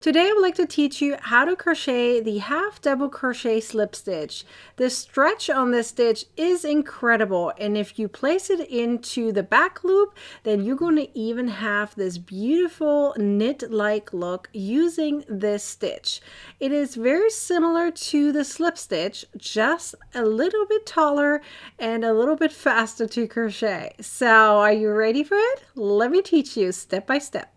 Today I would like to teach you how to crochet the half double crochet slip stitch. The stretch on this stitch is incredible, and if you place it into the back loop, then you're going to even have this beautiful knit-like look using this stitch. It is very similar to the slip stitch, just a little bit taller and a little bit faster to crochet. So are you ready for it? Let me teach you step by step.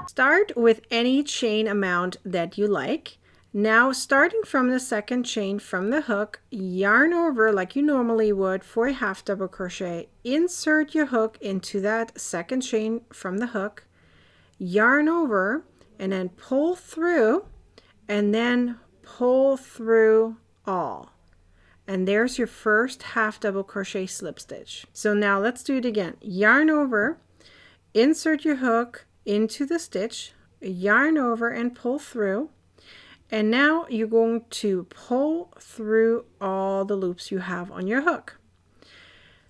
Start with any chain amount that you like. Now, starting from the second chain from the hook, yarn over like you normally would for a half double crochet. Insert your hook into that second chain from the hook, yarn over, and then pull through, and then pull through all. And there's your first half double crochet slip stitch. So now let's do it again. Yarn over, insert your hook into the stitch, yarn over and pull through, and now you're going to pull through all the loops you have on your hook.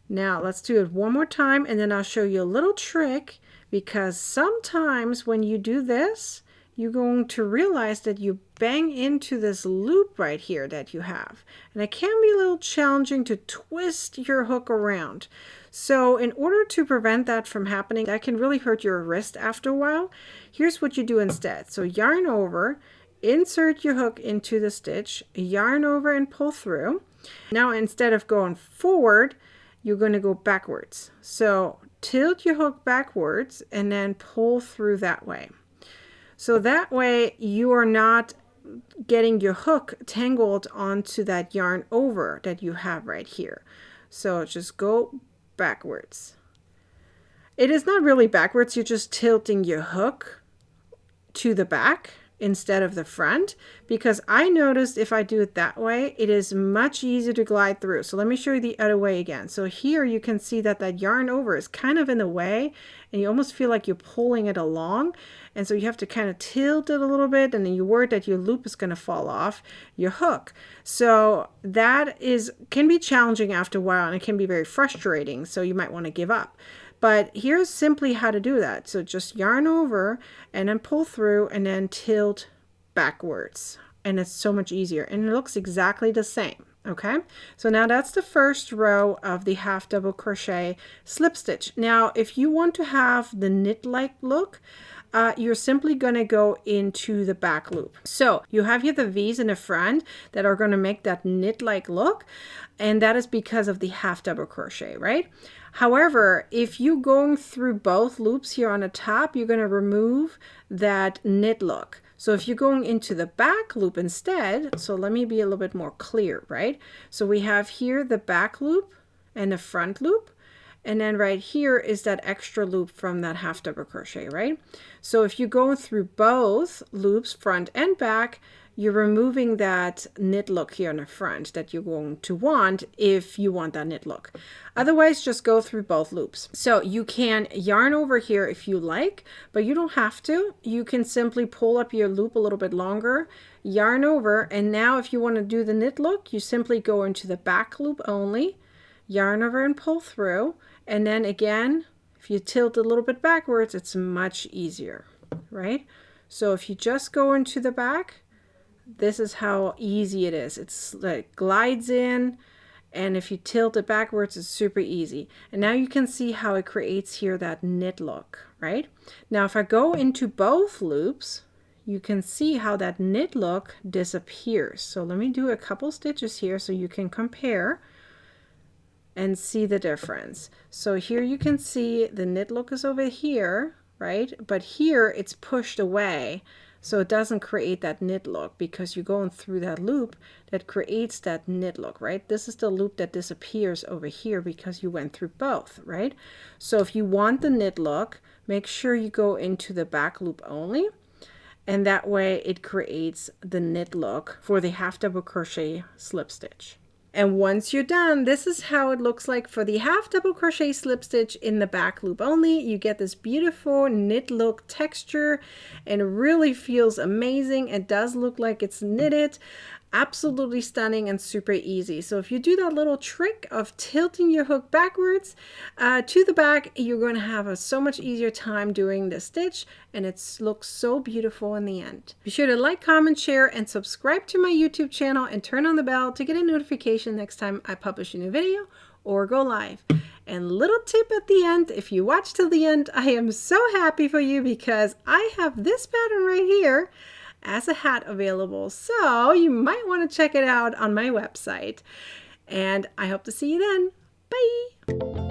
Now let's do it one more time, and then I'll show you a little trick, because sometimes when you do this, you're going to realize that you bang into this loop right here that you have. And it can be a little challenging to twist your hook around. So in order to prevent that from happening, that can really hurt your wrist after a while, here's what you do instead. So yarn over, insert your hook into the stitch, yarn over and pull through. Now instead of going forward, you're going to go backwards. So tilt your hook backwards and then pull through that way. So that way you are not getting your hook tangled onto that yarn over that you have right here. So just go backwards. It is not really backwards, you're just tilting your hook to the back instead of the front, because I noticed if I do it that way, it is much easier to glide through. So let me show you the other way again. So here you can see that that yarn over is kind of in the way, and you almost feel like you're pulling it along. And so you have to kind of tilt it a little bit, and then you're worried that your loop is going to fall off your hook. So that can be challenging after a while, and it can be very frustrating. So you might want to give up. But here's simply how to do that. So just yarn over and then pull through and then tilt backwards. And it's so much easier. And it looks exactly the same. Okay, so now that's the first row of the half double crochet slip stitch. Now, if you want to have the knit-like look, you're simply going to go into the back loop. So you have here the V's in the front that are going to make that knit-like look, and that is because of the half double crochet, right? However, if you're going through both loops here on the top, you're going to remove that knit look. So if you're going into the back loop instead, so let me be a little bit more clear, right? So we have here the back loop and the front loop. And then right here is that extra loop from that half double crochet, right? So if you go through both loops, front and back, you're removing that knit look here in the front that you're going to want if you want that knit look. Otherwise, just go through both loops. So you can yarn over here if you like, but you don't have to. You can simply pull up your loop a little bit longer, yarn over, and now if you want to do the knit look, you simply go into the back loop only, yarn over and pull through, and then again, if you tilt a little bit backwards, it's much easier, right? So if you just go into the back, this is how easy it is. It's like glides in, and if you tilt it backwards, it's super easy. And now you can see how it creates here that knit look, right? Now if I go into both loops, you can see how that knit look disappears. So let me do a couple stitches here so you can compare and see the difference. So here you can see the knit look is over here, right? But here it's pushed away. So it doesn't create that knit look because you're going through that loop that creates that knit look, right? This is the loop that disappears over here because you went through both, right? So if you want the knit look, make sure you go into the back loop only, and that way it creates the knit look for the half double crochet slip stitch. And once you're done, this is how it looks like for the half double crochet slip stitch in the back loop only. You get this beautiful knit look texture, and it really feels amazing. It does look like it's knitted. Absolutely stunning and super easy. So if you do that little trick of tilting your hook backwards to the back, you're going to have a so much easier time doing the stitch, and it looks so beautiful in the end. Be sure to like, comment, share, and subscribe to my YouTube channel and turn on the bell to get a notification next time I publish a new video or go live. And little tip at the end, if you watch till the end, I am so happy for you because I have this pattern right here as a hat available. So you might want to check it out on my website. And I hope to see you then. Bye!